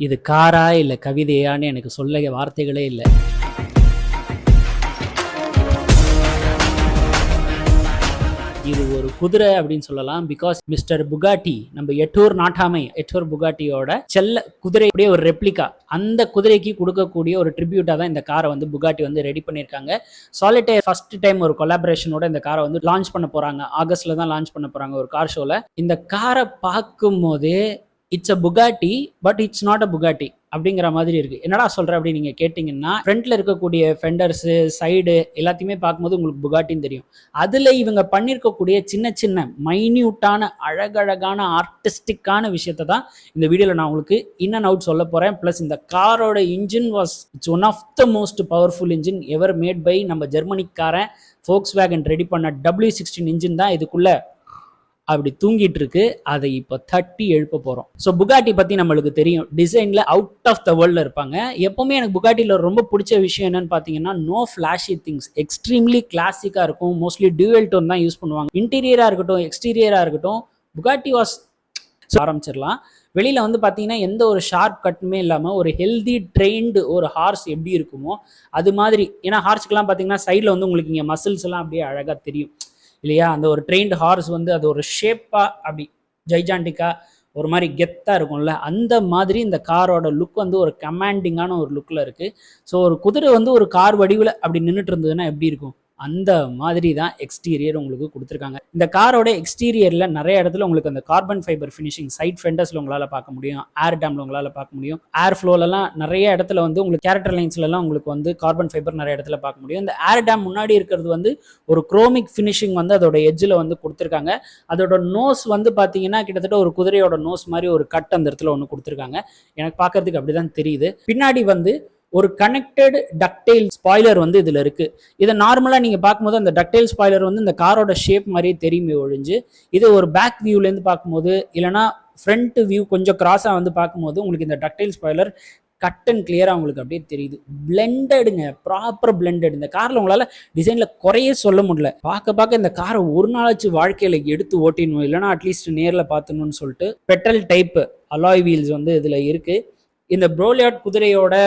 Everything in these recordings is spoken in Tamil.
இது காரா இல்ல கவிதையான்னு எனக்கு சொல்ல வார்த்தைகளே இல்ல. இது ஒரு குதிரை அப்படின்னு சொல்லலாம். பிகாஸ் மிஸ்டர் புகாட்டி, நம்ம எட்டூர் புகாட்டியோட செல்ல குதிரை ஒரு ரெப்ளிகா, அந்த குதிரைக்கு கொடுக்கக்கூடிய ஒரு ட்ரிபியூட்டா தான் இந்த காரை வந்து புகாட்டி வந்து ரெடி பண்ணியிருக்காங்க. சாலிட்டேர் ஃபர்ஸ்ட் டைம் ஒரு கொலாபரேஷனோட இந்த காரை வந்து லான்ச் பண்ண போறாங்க. ஆகஸ்ட்ல தான் லான்ச் பண்ண போறாங்க ஒரு கார் ஷோல. இந்த காரை பார்க்கும் போதே it's a Bugatti but it's not a Bugatti அப்படிங்கிற மாதிரி இருக்கு. என்னடா சொல்ற அப்படின்னு நீங்க கேட்டீங்கன்னா, ஃப்ரண்ட்ல இருக்கக்கூடிய ஃபெண்டர்ஸ், சைடு எல்லாத்தையுமே பார்க்கும்போது உங்களுக்கு புகாட்டின்னு தெரியும். அதுல இவங்க பண்ணிருக்கக்கூடிய சின்ன சின்ன மைன்யூட்டான அழகழகான ஆர்டிஸ்டிக்கான விஷயத்தை தான் இந்த வீடியோல நான் உங்களுக்கு இன் அண்ட் அவுட் சொல்ல போறேன். பிளஸ் இந்த காரோட engine it's one of the most powerful engine ever made by நம்ம ஜெர்மனிக்காரன் Volkswagen ரெடி பண்ண W16 இன்ஜின் தான் இதுக்குள்ள அப்படி தூங்கிட்டு இருக்கு. அதை இப்போ தட்டி எழுப்ப போறோம். ஸோ புகாட்டி பத்தி நம்மளுக்கு தெரியும், டிசைன்ல அவுட் ஆஃப் த வேர்ல்ட்ல இருப்பாங்க. எப்பவுமே எனக்கு புகாட்டில ரொம்ப பிடிச்ச விஷயம் என்னன்னு பாத்தீங்கன்னா, நோ ஃபிளாஷி திங்ஸ், எக்ஸ்ட்ரீம்லி கிளாசிக்கா இருக்கும். மோஸ்ட்லி டியூவல் டோன் தான் யூஸ் பண்ணுவாங்க. இன்டீரியரா இருக்கட்டும், எக்ஸ்டீரியரா இருக்கட்டும், புகாட்டி வாஸ் ஆரம்பிச்சிடலாம். வெளியில வந்து பாத்தீங்கன்னா எந்த ஒரு ஷார்ப் கட்டுமே இல்லாம ஒரு ஹெல்தி ட்ரெயின்டு ஒரு ஹார்ஸ் எப்படி இருக்குமோ அது மாதிரி. ஏன்னா ஹார்ஸ்க்கெல்லாம் பாத்தீங்கன்னா சைட்ல வந்து உங்களுக்கு இங்க மசில்ஸ் எல்லாம் அப்படியே அழகா தெரியும் இல்லையா? அந்த ஒரு ட்ரெயின்டு ஹார்ஸ் வந்து அது ஒரு ஷேப்பா அப்படி ஜைஜாண்டிக்கா ஒரு மாதிரி கெத்தா இருக்கும்ல, அந்த மாதிரி இந்த காரோட லுக் வந்து ஒரு கமாண்டிங்கான ஒரு லுக்ல இருக்கு. ஸோ ஒரு குதிரை வந்து ஒரு கார் வடிவில் அப்படி நின்றுட்டு இருந்ததுன்னா எப்படி இருக்கும்? அந்த மாதிரி தான் எக்ஸ்டீரியர் உங்களுக்கு கொடுத்துருக்காங்க. இந்த காரோட எக்ஸ்டீரியரில் நிறைய இடத்துல உங்களுக்கு அந்த கார்பன் ஃபைபர் ஃபினிஷிங் சைட் ஃபெண்டர்ஸில் உங்களால் பார்க்க முடியும், ஏர் டேமில் உங்களால் பார்க்க முடியும், ஏர் ஃப்ளோலலாம் நிறைய இடத்துல வந்து உங்களுக்கு கேரக்டர் லைன்ஸ்லாம் உங்களுக்கு வந்து கார்பன் ஃபைபர் நிறைய இடத்துல பார்க்க முடியும். இந்த ஏர் டேம் முன்னாடி இருக்கிறது வந்து ஒரு குரோமிக் ஃபினிஷிங் வந்து அதோட எட்ஜில் வந்து கொடுத்துருக்காங்க. அதோட நோஸ் வந்து பார்த்தீங்கன்னா கிட்டத்தட்ட ஒரு குதிரையோட நோஸ் மாதிரி ஒரு கட் அந்த இடத்துல ஒன்று கொடுத்துருக்காங்க. எனக்கு பார்க்கறதுக்கு அப்படிதான் தெரியுது. பின்னாடி வந்து ஒரு கனெக்டட் டக்டைல் ஸ்பாய்லர் வந்து இதுல இருக்கு. இதை நார்மலா நீங்க பார்க்கும்போது அந்த டக்டைல் ஸ்பாய்லர் வந்து இந்த காரோட ஷேப் மாதிரியே தெரியுமே ஒழிஞ்சு, இது ஒரு பேக் வியூல இருந்து பார்க்கும்போது இல்லைன்னா ஃப்ரண்ட் வியூ கொஞ்சம் கிராஸா வந்து பார்க்கும்போது உங்களுக்கு இந்த டக்டைல் ஸ்பாய்லர் கட் அண்ட் கிளியரா உங்களுக்கு அப்படியே தெரியுது. பிளெண்டடுங்க, ப்ராப்பர் பிளெண்டட். இந்த கார்ல உங்களால டிசைன்ல குறையே சொல்ல முடியல. பார்க்க இந்த காரை ஒரு நாளாச்சு வாழ்க்கையில எடுத்து ஓட்டிடணும், இல்லைன்னா அட்லீஸ்ட் நேர்ல பார்த்தணும்னு சொல்லிட்டு பெட்ரோல் டைப் அலாய் வீல்ஸ் வந்து இதுல இருக்கு. இந்த ப்ரோலியாட் குதிரையோட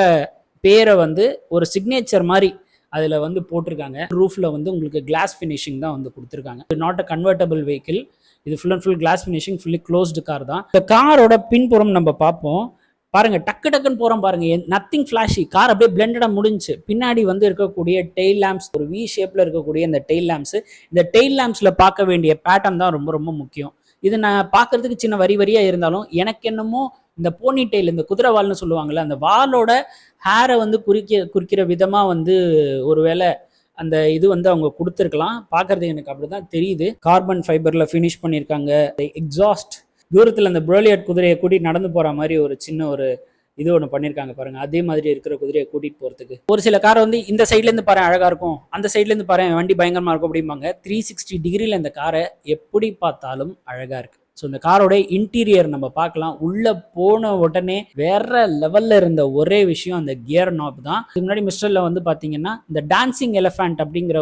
பேரை வந்து ஒரு சிக்னேச்சர் மாதிரி அதில் வந்து போட்டிருக்காங்க. ரூஃபில் வந்து உங்களுக்கு கிளாஸ் ஃபினிஷிங் தான் வந்து கொடுத்துருக்காங்க. நாட் அ கன்வெர்டபிள் வெஹிக்கிள், இது full and full glass finishing, fully closed car தான். இந்த காரோட பின்புறம் நம்ம பார்ப்போம் பாருங்க, டக்குன்னு போகிறோம் பாருங்க, நத்திங் ஃபிளாஷி, கார் அப்படியே பிளெண்டடாக முடிஞ்சு. பின்னாடி வந்து இருக்கக்கூடிய டெயில் லேம்ப்ஸ், ஒரு வி ஷேப்ல இருக்கக்கூடிய இந்த டெயில் லேம்ப்ஸ், இந்த டெயில் லேம்ப்ஸ்ல பார்க்க வேண்டிய பேட்டர்ன் தான் ரொம்ப ரொம்ப முக்கியம். இது நான் பார்க்கறதுக்கு சின்ன வரியா இருந்தாலும் எனக்கு என்னமோ இந்த போனி டெயில், இந்த குதிரை வால்னு சொல்லுவாங்கல்ல, அந்த வாலோட ஹேரை வந்து குறிக்கிற விதமா வந்து ஒருவேளை அந்த இது வந்து அவங்க கொடுத்துருக்கலாம். பார்க்கறதுக்கு எனக்கு அப்படிதான் தெரியுது. கார்பன் ஃபைபர்ல ஃபினிஷ் பண்ணியிருக்காங்க. எக்ஸாஸ்ட் தூரத்தில் அந்த ப்ரோலியாட் குதிரையை கூட்டிட்டு நடந்து போற மாதிரி ஒரு சின்ன ஒரு இது ஒன்று பண்ணியிருக்காங்க பாருங்க. அதே மாதிரி இருக்கிற குதிரையை கூட்டிட்டு போறதுக்கு ஒரு சில கார் வந்து இந்த சைட்ல இருந்து பாரு அழகா இருக்கும், அந்த சைட்ல இருந்து பாரு வண்டி பயங்கரமா இருக்கும் அப்படிம்பாங்க. 360 டிகிரில இந்த காரை எப்படி பார்த்தாலும் அழகா இருக்கு. ஸோ இந்த காரோட இன்டீரியர் நம்ம பார்க்கலாம். உள்ள போன உடனே வேற லெவல்ல இருந்த ஒரே விஷயம் அந்த கியர் நாப் தான். இதுக்கு முன்னாடி மிஸ்டர்ல வந்து பாத்தீங்கன்னா இந்த டான்சிங் எலிஃபண்ட் அப்படிங்கிற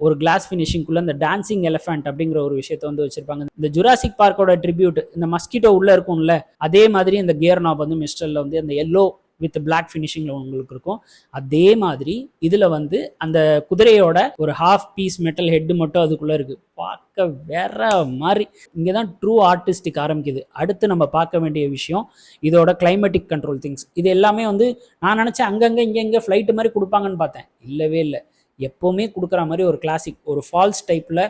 ஒரு கிளாஸ் ஃபினிஷிங்குள்ள இந்த டான்சிங் எலிஃபண்ட் அப்படிங்கிற ஒரு விஷயத்த வந்து வச்சிருப்பாங்க. இந்த ஜுராசிக் பார்க்கோட ட்ரிபியூட், இந்த மஸ்கிட்டோ உள்ள இருக்கும்ல, அதே மாதிரி இந்த கியர் நாப் வந்து மிஸ்டர்ல வந்து அந்த எல்லோ வித் பிளாக் ஃபினிஷிங்ல உங்களுக்கு இருக்கும். அதே மாதிரி இதுல வந்து அந்த குதிரையோட ஒரு ஹாஃப் பீஸ் மெட்டல் ஹெட் மட்டும் அதுக்குள்ள இருக்கு. பார்க்க வேற மாதிரி. இங்கதான் ட்ரூ ஆர்டிஸ்டிக் ஆரம்பிக்குது. அடுத்து நம்ம பார்க்க வேண்டிய விஷயம் இதோட கிளைமேட்டிக் கண்ட்ரோல் திங்ஸ். இது எல்லாமே வந்து நான் நினைச்சேன் அங்கங்க இங்க ஃபிளைட் மாதிரி கொடுப்பாங்கன்னு பார்த்தேன். இல்லவே இல்லை. எப்பவுமே கொடுக்குற மாதிரி ஒரு கிளாசிக் ஒரு ஃபால்ஸ் டைப்ல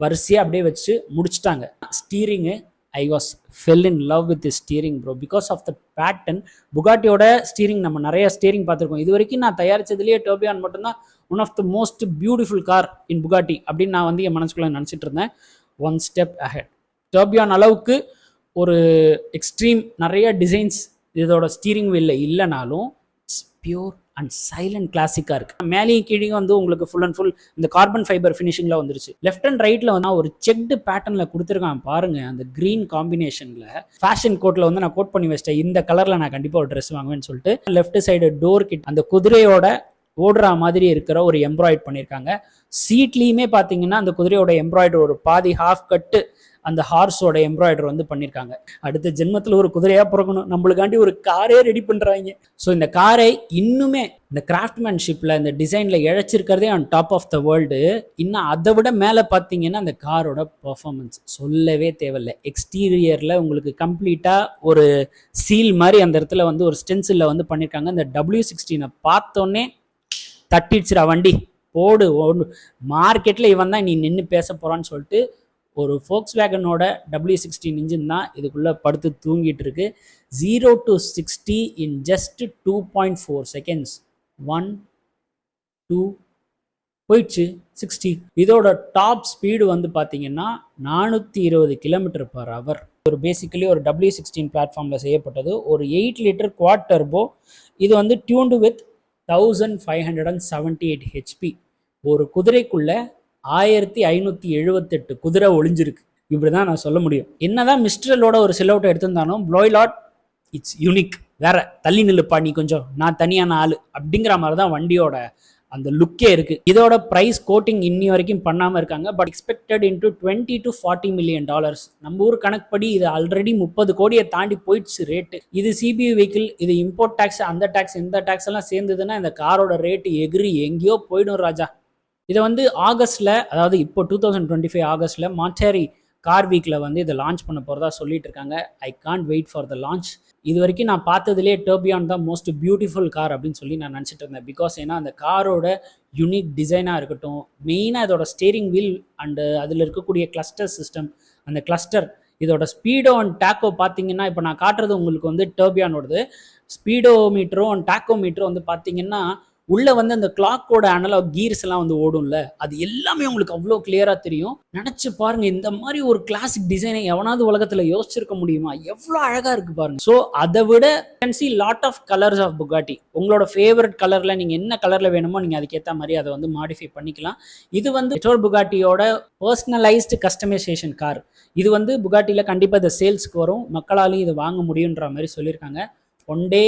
வரிசையா அப்படியே வச்சு முடிச்சுட்டாங்க. Steering, I was fell in love with the steering bro because of the pattern. புகாட்டியோட ஸ்டீரிங் நம்ம நிறைய ஸ்டீரிங் பார்த்துருக்கோம். இது வரைக்கும் நான் தயாரிச்சதுலேயே டர்பியான் மட்டும்தான் one of the most beautiful car in Bugatti அப்படின்னு நான் வந்து என் மனசுக்குள்ள நினச்சிட்டு இருந்தேன். One step ahead. டர்பியான் அளவுக்கு ஒரு எக்ஸ்ட்ரீம் நிறைய டிசைன்ஸ் இதோட ஸ்டீரிங் வீல்ல இல்லைனாலும் இட்ஸ் பியூர் அண்ட் சைலண்ட் கிளாசிக்கா இருக்கு. மேலேயும் கீழே வந்து உங்களுக்கு ஃபுல் அண்ட் ஃபுல் இந்த கார்பன் ஃபைபர் ஃபினிஷிங்ல வந்துருச்சு. லெஃப்ட் அண்ட் ரைட்ல வந்து ஒரு செக்டு பேட்டர்ன்ல கொடுத்துருக்கான் பாருங்க. அந்த கிரீன் காம்பினேஷன்ல ஃபேஷன் கோட்ல வந்து நான் கோட் பண்ணி வச்சிட்டேன், இந்த கலர்ல நான் கண்டிப்பா ஒரு ட்ரெஸ் வாங்குவேன்னு சொல்லிட்டு. லெஃப்ட் சைடு டோர் கிட் அந்த குதிரையோட ஓடுற மாதிரி இருக்கிற ஒரு எம்ப்ராய்ட் பண்ணியிருக்காங்க. சீட்லேயுமே பார்த்தீங்கன்னா அந்த குதிரையோட எம்ப்ராய்டர் ஒரு பாதி ஹாஃப் கட்டு அந்த ஹார்ஸோட எம்ப்ராய்டர் வந்து பண்ணியிருக்காங்க. அடுத்த ஜென்மத்தில் ஒரு குதிரையாக பிறக்கணும், நம்மளுக்காண்டி ஒரு காரே ரெடி பண்ணுறாங்க. ஸோ இந்த காரை இன்னுமே இந்த கிராஃப்ட்மேன்ஷிப்பில் இந்த டிசைனில் இழைச்சிருக்கிறதே on top of the world. இன்னும் அதை விட மேலே பார்த்தீங்கன்னா அந்த காரோட பர்ஃபார்மன்ஸ் சொல்லவே தேவையில்லை. எக்ஸ்டீரியரில் உங்களுக்கு கம்ப்ளீட்டாக ஒரு சீல் மாதிரி அந்த இடத்துல வந்து ஒரு ஸ்டென்சிலில் வந்து பண்ணியிருக்காங்க. இந்த W16 பார்த்தோன்னே தட்டிடுச்சுரா வண்டி போடு ஓடு, மார்க்கெட்டில் இவன் தான் நீ நின்று பேச போகிறான்னு சொல்லிட்டு ஒரு Volkswagenோட W16 இன்ஜின் தான் இதுக்குள்ளே படுத்து தூங்கிட்டு இருக்கு. 0 to 60 இன் ஜஸ்ட் 2.4 செகண்ட்ஸ். 1 2 போயிடுச்சு 60. இதோட டாப் ஸ்பீடு வந்து பார்த்தீங்கன்னா 420 km/h. ஒரு பேசிக்கலி ஒரு W16 பிளாட்ஃபார்மில் செய்யப்பட்டது. ஒரு 8 லிட்டர் குவாட் டர்போ. இது வந்து டியூன்டு வித் 1578 HP. ஒரு குதிரைக்குள்ள 1578 குதிரை ஒளிஞ்சிருக்கு. இப்படிதான் நான் சொல்ல முடியும். என்னதான் மிஸ்ட்ரலோட ஒரு சிலவுட்டை எடுத்திருந்தாலும் ப்ளோய்லாட் இட்ஸ் யூனிக். வேற தள்ளி நில்லுப்பா நீ கொஞ்சம், நான் தனியான ஆளு அப்படிங்கிற மாதிரி தான் வண்டியோட அந்த லுக்கே இருக்கு. இதோட பிரைஸ் கோட்டிங் இன்னி வரைக்கும் பண்ணாம இருக்காங்க. But expected into $20 to $40 million. நம்ம ஊர் கணக்குப்படி இது ஆல்ரெடி 30 கோடியை தாண்டி போயிடுச்சு ரேட்டு. இது சிபியூ வெஹிக்கிள், இது இம்போர்ட் டேக்ஸ், அந்த டேக்ஸ் இந்த டேக்ஸ் எல்லாம் சேர்ந்ததுன்னா இந்த காரோட ரேட்டு எகிரி எங்கேயோ போயிடும் ராஜா. இதை வந்து ஆகஸ்ட்ல, அதாவது இப்போ 2025 ஆகஸ்ட்ல மாண்டேரி கார் வீக்ல வந்து இதை லான்ச் பண்ண போறதா சொல்லிட்டு இருக்காங்க. I can't wait for the launch. இது வரைக்கும் நான் பார்த்ததுலேயே டர்பியான் தான் மோஸ்ட் பியூட்டிஃபுல் கார் அப்படின்னு சொல்லி நான் நினச்சிட்டு இருந்தேன். பிகாஸ் ஏன்னா அந்த காரோட யூனிக் டிசைனாக இருக்கட்டும், மெயினாக இதோட ஸ்டேரிங் வீல் அண்டு அதில் இருக்கக்கூடிய கிளஸ்டர் சிஸ்டம், அந்த கிளஸ்டர், இதோட ஸ்பீடோ அண்ட் டேக்கோ பார்த்தீங்கன்னா இப்போ நான் காட்டுறது உங்களுக்கு வந்து டர்பியானோடது. ஸ்பீடோ மீட்டரும் அண்ட் டேக்கோ மீட்டரும் வந்து பார்த்தீங்கன்னா உள்ள வந்து அந்த கிளாக்கோட அனலாக் கீர்ஸ் எல்லாம் வந்து ஓடும்ல, அது எல்லாமே உங்களுக்கு அவ்வளோ கிளியரா தெரியும். நினைச்சு பாருங்க, இந்த மாதிரி ஒரு கிளாசிக் டிசைனை எவனாவது உலகத்துல யோசிச்சிருக்க முடியுமா? எவ்வளோ அழகா இருக்கு பாருங்க. ஸோ அதை விட can see lot of colours of Bugatti. உங்களோட ஃபேவரட் கலர்ல நீங்க என்ன கலர்ல வேணுமோ நீங்க அதுக்கேற்ற மாதிரி அதை வந்து மாடிஃபை பண்ணிக்கலாம். இது வந்து எட்டோர் புகாட்டியோட பர்சனலைஸ்டு கஸ்டமைசேஷன் கார். இது வந்து புகாட்டில கண்டிப்பா இந்த சேல்ஸ்க்கு வரும், மக்களாலையும் இதை வாங்க முடியுன்ற மாதிரி சொல்லியிருக்காங்க. ஒன் டே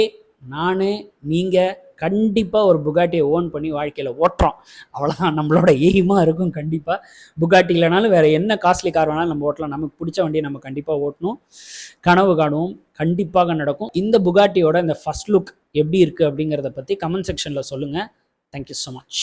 நான் நீங்கள் கண்டிப்பாக ஒரு புகாட்டியை ஓன் பண்ணி வாழ்க்கையில் ஓட்டுறோம். அவ்வளோதான் நம்மளோட எய்மாக இருக்கும். கண்டிப்பாக புகாட்டி இல்லைனாலும் வேறு என்ன காஸ்ட்லி கார் வேணாலும் நம்ம ஓட்டலாம். நமக்கு பிடிச்ச வண்டியை நம்ம கண்டிப்பாக ஓட்டணும், கனவு காணுவோம், கண்டிப்பாக நடக்கும். இந்த புகாட்டியோட இந்த ஃபர்ஸ்ட் லுக் எப்படி இருக்குது அப்படிங்கிறத பற்றி கமெண்ட் செக்ஷனில் சொல்லுங்கள். Thank you so much.